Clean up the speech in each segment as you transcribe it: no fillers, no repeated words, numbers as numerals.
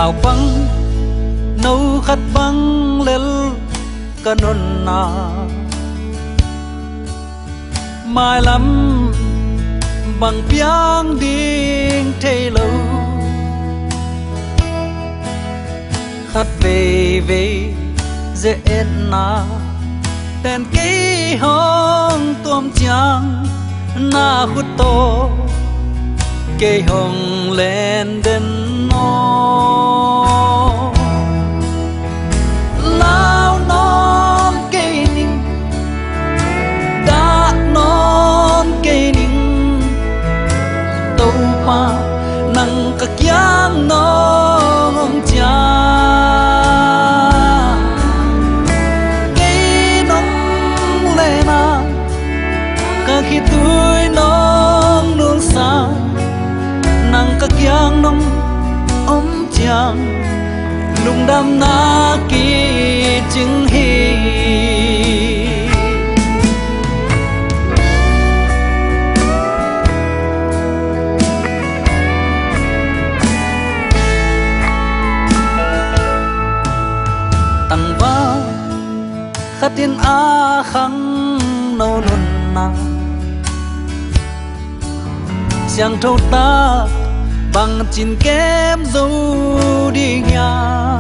nào băng nấu khát băng lên cơn ôn na mai lắm bằng piang điên thay lâu khát về về dễ na đèn ký hông tuom chang na hút to cây hồng lên đến nó lao non cây ninh đã non cây ninh tàu ma nắng các giang non cha cây nông lên à cả khi tôi non nương xa nắng các giang nông ôm chàng lung đam na kỳ chứng hi tăng va khát tiên a khăng nâu nôn na giang thâu ta bằng chín kém dấu đi nhà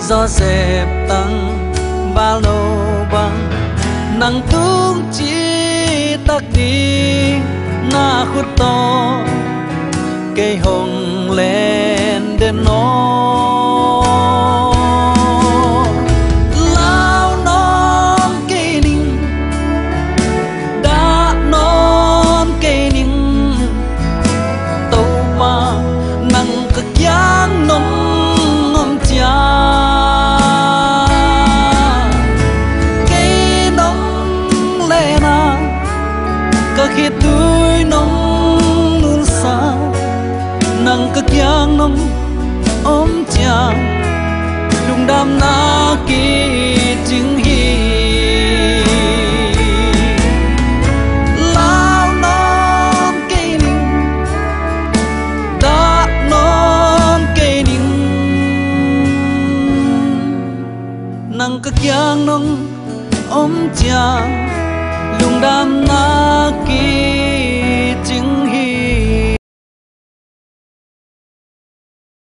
gió dẹp tăng bao lâu bằng nắng tung chỉ tắc đi na khút to cây hồng lên đến nó khi tôi nông nương xa nắng các giang nông ôm chàng lung đam na kỳ chứng hi